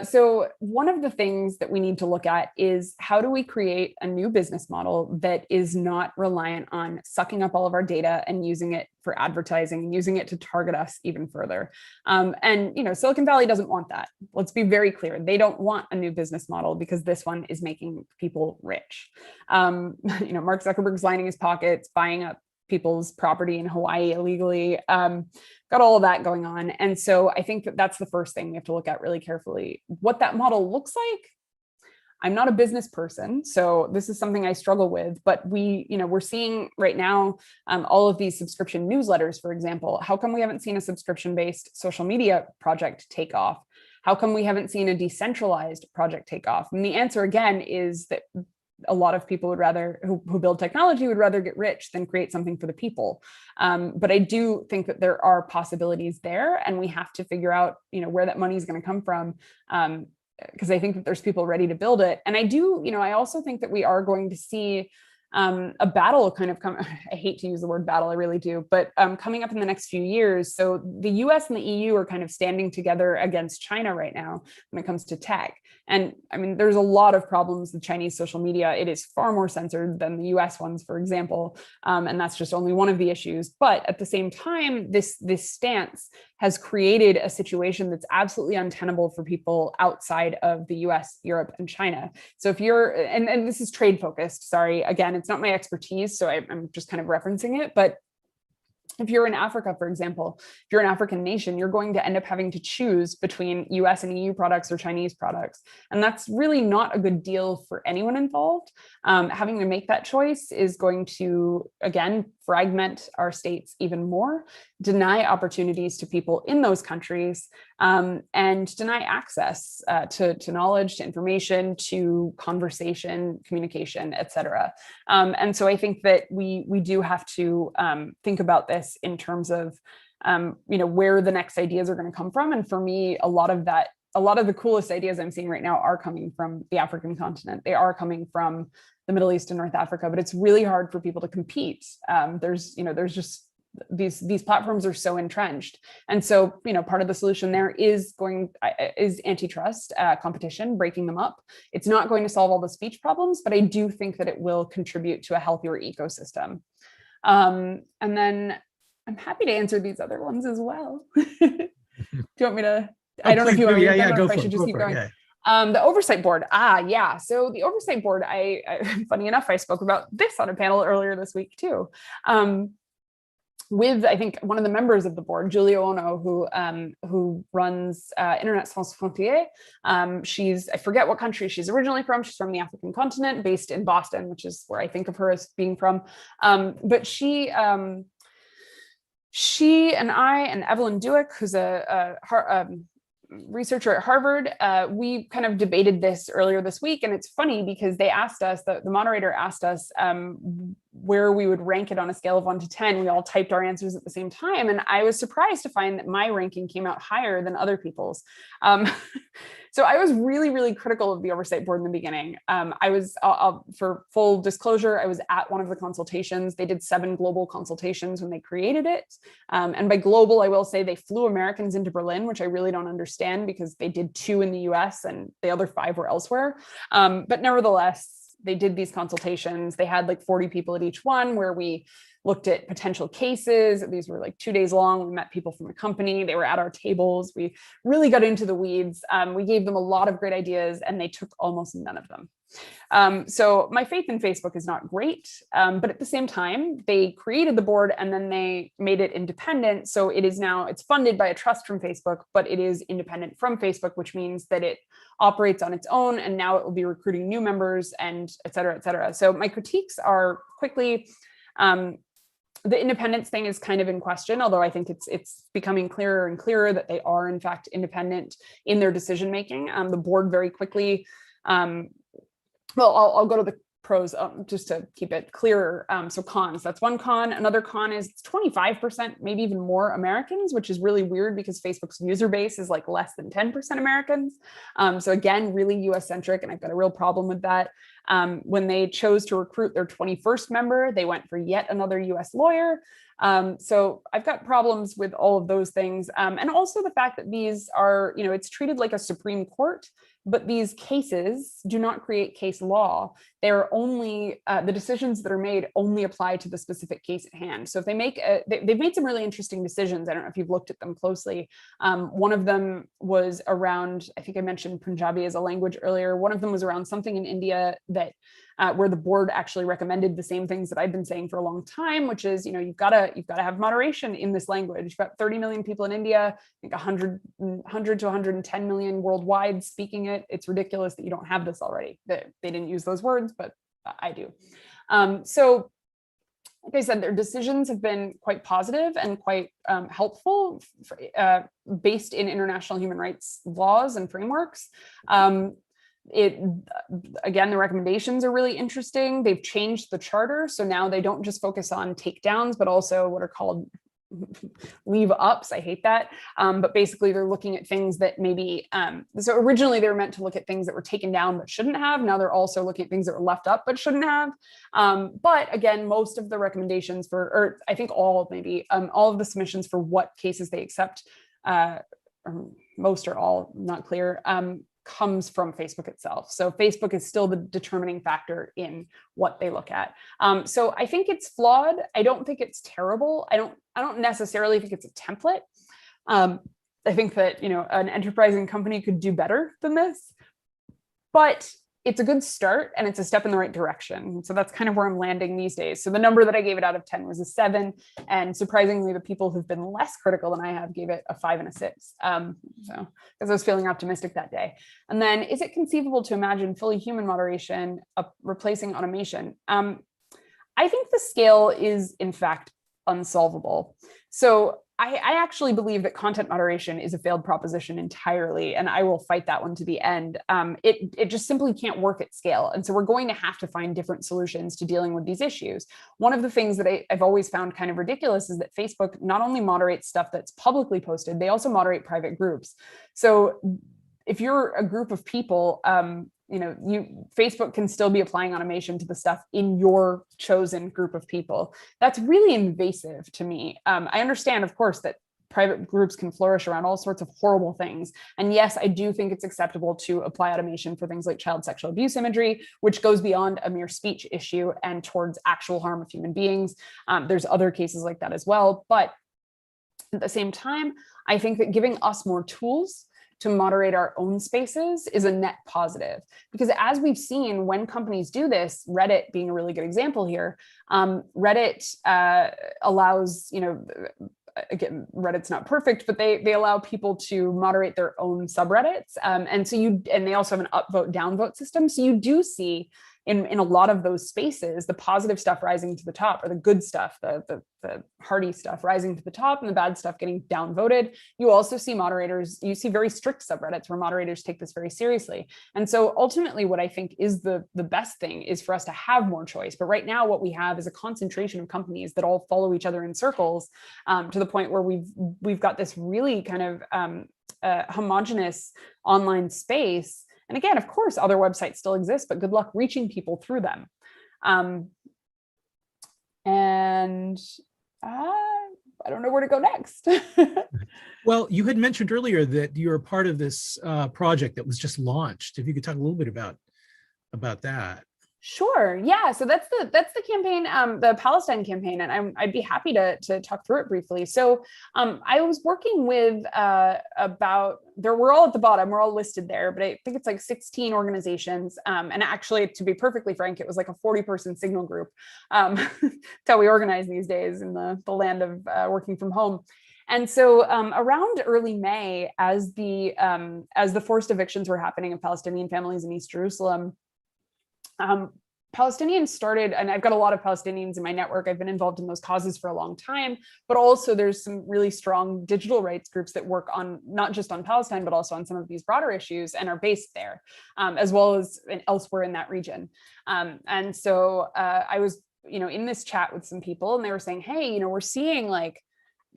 So one of the things that we need to look at is how do we create a new business model that is not reliant on sucking up all of our data and using it for advertising and using it to target us even further. And Silicon Valley doesn't want that. Let's be very clear. They don't want a new business model because this one is making people rich. Mark Zuckerberg's lining his pockets, buying up people's property in Hawaii illegally, got all of that going on. And so I think that that's the first thing we have to look at really carefully. What that model looks like, I'm not a business person, so this is something I struggle with, but we're seeing right now all of these subscription newsletters, for example. How come we haven't seen a subscription-based social media project take off? How come we haven't seen a decentralized project take off? And the answer again is that a lot of people would rather, who build technology would rather get rich than create something for the people. But I do think that there are possibilities there, and we have to figure out, where that money is going to come from. Because I think that there's people ready to build it. And I also think that we are going to see a battle kind of come, I hate to use the word battle, I really do, but coming up in the next few years. So the US and the EU are kind of standing together against China right now when it comes to tech. And I mean, there's a lot of problems with Chinese social media. It is far more censored than the US ones, for example. And that's just only one of the issues. But at the same time, this stance has created a situation that's absolutely untenable for people outside of the US, Europe, and China. So if you're, and this is trade focused, sorry, again, it's not my expertise, so I'm just kind of referencing it, but If you're in Africa, for example, if you're an African nation, you're going to end up having to choose between US and EU products or Chinese products. And that's really not a good deal for anyone involved. Having to make that choice is going to, again, fragment our states even more, deny opportunities to people in those countries, and deny access to knowledge, to information, to conversation, communication, et cetera. And so I think that we do have to think about this in terms of where the next ideas are going to come from. And for me, a lot of the coolest ideas I'm seeing right now are coming from the African continent. They are coming from the Middle East and North Africa, but it's really hard for people to compete. There's just these platforms are so entrenched. And so, part of the solution there is antitrust competition, breaking them up. It's not going to solve all the speech problems, but I do think that it will contribute to a healthier ecosystem. And then I'm happy to answer these other ones as well. Do you want me to? I don't know if you want me to. Yeah, go for it. I should just keep going. Yeah. The Oversight Board. Yeah. So the Oversight Board, I funny enough, I spoke about this on a panel earlier this week too. With, I think, one of the members of the board, Julia Ono, who runs Internet Sans Frontières. I forget what country she's originally from. She's from the African continent, based in Boston, which is where I think of her as being from. But she and I and Evelyn Duick, who's a researcher at Harvard, we kind of debated this earlier this week. And it's funny because they asked us, the moderator asked us where we would rank it on a scale of 1 to 10. We all typed our answers at the same time. And I was surprised to find that my ranking came out higher than other people's. So I was really, really critical of the Oversight Board in the beginning. For full disclosure, I was at one of the consultations. They did 7 global consultations when they created it. And by global, I will say they flew Americans into Berlin, which I really don't understand because they did 2 in the US and the other 5 were elsewhere. But nevertheless, they did these consultations. They had like 40 people at each one where we looked at potential cases. These were like 2 days long. We met people from the company. They were at our tables. We really got into the weeds. We gave them a lot of great ideas and they took almost none of them. So my faith in Facebook is not great, but at the same time, they created the board and then they made it independent. So it's funded by a trust from Facebook, but it is independent from Facebook, which means that it operates on its own. And now it will be recruiting new members and et cetera, et cetera. So my critiques are quickly, the independence thing is kind of in question, although I think it's becoming clearer and clearer that they are in fact independent in their decision making. The board very quickly, well, I'll go to the pros just to keep it clearer. So cons, that's one con. Another con is it's 25%, maybe even more Americans, which is really weird because Facebook's user base is like less than 10% Americans. So again, really US centric, and I've got a real problem with that. When they chose to recruit their 21st member, they went for yet another US lawyer. So I've got problems with all of those things. And also the fact that these are, it's treated like a Supreme Court, but these cases do not create case law. They're only, the decisions that are made only apply to the specific case at hand. So if they they've made some really interesting decisions. I don't know if you've looked at them closely. One of them was around, I think I mentioned Punjabi as a language earlier. One of them was around something in India that where the board actually recommended the same things that I've been saying for a long time, which is, you've got to have moderation in this language. You've got 30 million people in India, I think 100 to 110 million worldwide speaking it. It's ridiculous that you don't have this already. They didn't use those words, but I do. So like I said, their decisions have been quite positive and quite helpful, based in international human rights laws and frameworks. Again, the recommendations are really interesting. They've changed the charter. So now they don't just focus on takedowns, but also what are called leave ups. I hate that. But basically they're looking at things that maybe, so originally they were meant to look at things that were taken down but shouldn't have. Now they're also looking at things that were left up but shouldn't have. But again, most of the recommendations or I think all of the submissions for what cases they accept, or most or all, not clear, comes from Facebook itself. So Facebook is still the determining factor in what they look at. So I think it's flawed. I don't think it's terrible. I don't necessarily think it's a template. I think that, an enterprising company could do better than this, but it's a good start and it's a step in the right direction. So that's kind of where I'm landing these days. So the number that I gave it out of 10 was a 7. And surprisingly, the people who've been less critical than I have gave it a 5 and a 6. So because I was feeling optimistic that day. And then, is it conceivable to imagine fully human moderation replacing automation? I think the scale is, in fact, unsolvable. So I actually believe that content moderation is a failed proposition entirely, and I will fight that one to the end. It just simply can't work at scale. And so we're going to have to find different solutions to dealing with these issues. One of the things that I've always found kind of ridiculous is that Facebook not only moderates stuff that's publicly posted, they also moderate private groups. So if you're a group of people, Facebook can still be applying automation to the stuff in your chosen group of people. That's really invasive to me. I understand, of course, that private groups can flourish around all sorts of horrible things. And yes, I do think it's acceptable to apply automation for things like child sexual abuse imagery, which goes beyond a mere speech issue and towards actual harm of human beings. There's other cases like that as well. But at the same time, I think that giving us more tools to moderate our own spaces is a net positive. Because as we've seen, when companies do this, Reddit being a really good example here, Reddit allows, again, Reddit's not perfect, but they allow people to moderate their own subreddits. And they also have an upvote, downvote system. So you do see in a lot of those spaces, the positive stuff rising to the top, or the good stuff, the hearty stuff rising to the top, and the bad stuff getting downvoted. You also see you see very strict subreddits where moderators take this very seriously. And so ultimately what I think is the best thing is for us to have more choice. But right now what we have is a concentration of companies that all follow each other in circles, to the point where we've got this really kind of homogenous online space. And again, of course, other websites still exist, but good luck reaching people through them. I don't know where to go next. Well, you had mentioned earlier that you're a part of this project that was just launched. If you could talk a little bit about that. Sure. Yeah. So that's the campaign, the Palestine campaign, and I'd be happy to talk through it briefly. So I was working with we're all at the bottom, we're all listed there, but I think it's like 16 organizations. And actually, to be perfectly frank, it was like a 40-person signal group. That's how we organize these days in the land of working from home. And so around early May, as the forced evictions were happening of Palestinian families in East Jerusalem, Palestinians started, and I've got a lot of Palestinians in my network. I've been involved in those causes for a long time, but also there's some really strong digital rights groups that work on not just on Palestine, but also on some of these broader issues and are based there, as well as elsewhere in that region. And so I was, in this chat with some people, and they were saying, hey, we're seeing like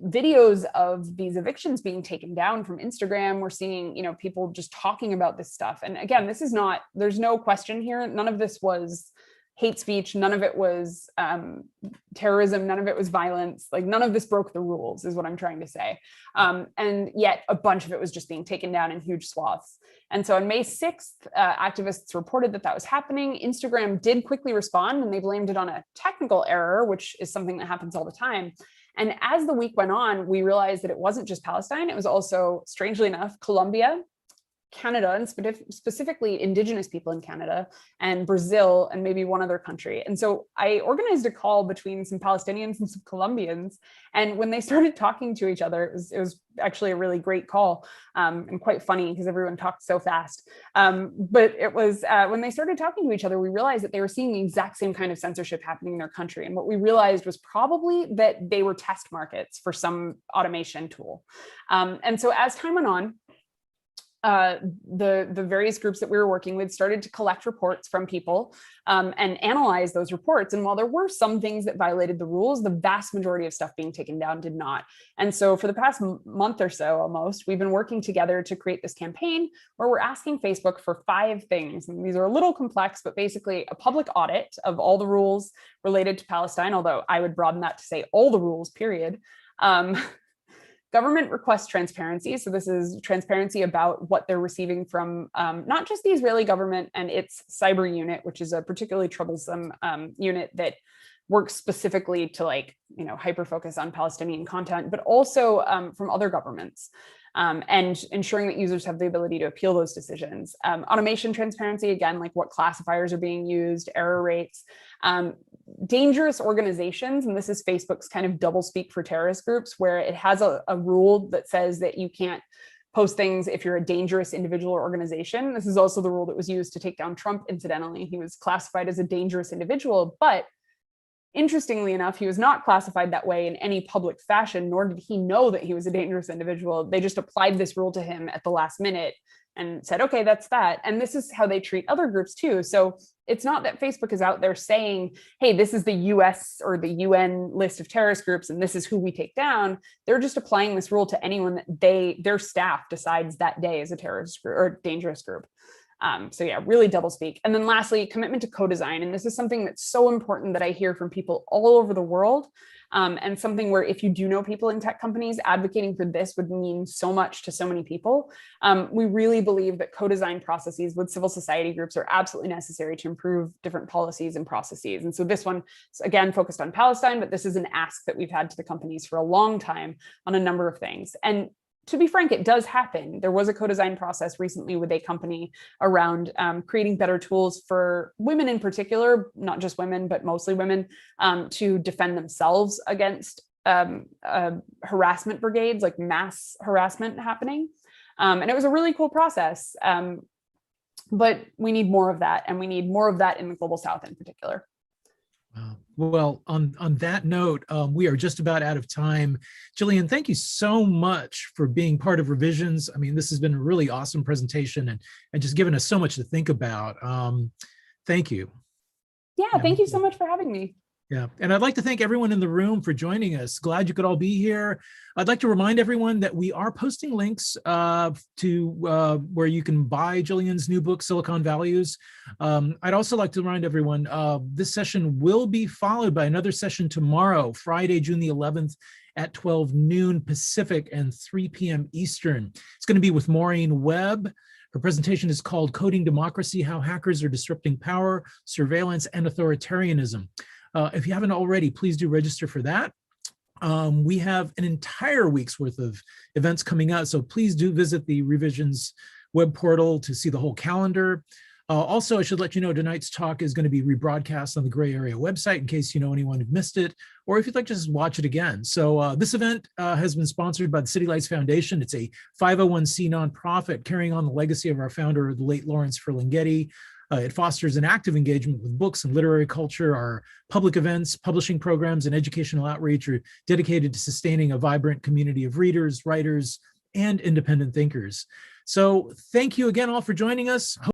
videos of these evictions being taken down from Instagram. We're seeing, people just talking about this stuff. And again, there's no question here. None of this was hate speech. None of it was terrorism. None of it was violence. Like none of this broke the rules is what I'm trying to say. And yet a bunch of it was just being taken down in huge swaths. And so on May 6th, activists reported that was happening. Instagram did quickly respond, and they blamed it on a technical error, which is something that happens all the time. And as the week went on, we realized that it wasn't just Palestine. It was also, strangely enough, Colombia, Canada, and specifically Indigenous people in Canada, and Brazil, and maybe one other country. And so I organized a call between some Palestinians and some Colombians. And when they started talking to each other, it was actually a really great call, and quite funny because everyone talked so fast. But it was when they started talking to each other, we realized that they were seeing the exact same kind of censorship happening in their country. And what we realized was probably that they were test markets for some automation tool. And so as time went on, the various groups that we were working with started to collect reports from people and analyze those reports. And while there were some things that violated the rules, the vast majority of stuff being taken down did not. And so for the past month or so almost, we've been working together to create this campaign where we're asking Facebook for 5 things. And these are a little complex, but basically a public audit of all the rules related to Palestine, although I would broaden that to say all the rules, period. Government request transparency. So this is transparency about what they're receiving from not just the Israeli government and its cyber unit, which is a particularly troublesome unit that works specifically to hyper focus on Palestinian content, but also from other governments. and ensuring that users have the ability to appeal those decisions. Automation transparency, again, like what classifiers are being used, error rates, dangerous organizations, and this is Facebook's kind of double speak for terrorist groups, where it has a rule that says that you can't post things if you're a dangerous individual or organization. This is also the rule that was used to take down Trump, incidentally. He was classified as a dangerous individual, but interestingly enough, he was not classified that way in any public fashion, nor did he know that he was a dangerous individual. They just applied this rule to him at the last minute and said, okay, that's that. And this is how they treat other groups too. So it's not that Facebook is out there saying, hey, this is the US or the UN list of terrorist groups, and this is who we take down. They're just applying this rule to anyone that their staff decides that day is a terrorist group or dangerous group. So yeah, really double speak. And then lastly, commitment to co-design. And this is something that's so important that I hear from people all over the world. And something where if you do know people in tech companies, advocating for this would mean so much to so many people. We really believe that co-design processes with civil society groups are absolutely necessary to improve different policies and processes. And so this one is again focused on Palestine, but this is an ask that we've had to the companies for a long time on a number of things. And to be frank, it does happen. There was a co-design process recently with a company around creating better tools for women in particular, not just women, but mostly women, to defend themselves against harassment brigades, like mass harassment happening. And it was a really cool process. But we need more of that, and we need more of that in the Global South in particular. Well, on that note, we are just about out of time. Jillian, thank you so much for being part of Revisions. I mean, this has been a really awesome presentation and just given us so much to think about. Thank you. Yeah, thank you so much for having me. Yeah, and I'd like to thank everyone in the room for joining us. Glad you could all be here. I'd like to remind everyone that we are posting links to where you can buy Jillian's new book, Silicon Values. I'd also like to remind everyone this session will be followed by another session tomorrow, Friday, June the 11th at 12 noon Pacific and 3 p.m. Eastern. It's going to be with Maureen Webb. Her presentation is called Coding Democracy: How Hackers Are Disrupting Power, Surveillance, and Authoritarianism. If you haven't already, please do register for that. We have an entire week's worth of events coming out, so please do visit the Revisions web portal to see the whole calendar. Also, I should let you know tonight's talk is going to be rebroadcast on the Gray Area website in case you know anyone who missed it, or if you'd like to just watch it again. So this event has been sponsored by the City Lights Foundation. It's a 501c nonprofit carrying on the legacy of our founder, the late Lawrence Ferlinghetti. It fosters an active engagement with books and literary culture. Our public events, publishing programs, and educational outreach are dedicated to sustaining a vibrant community of readers, writers, and independent thinkers. So thank you again all for joining us.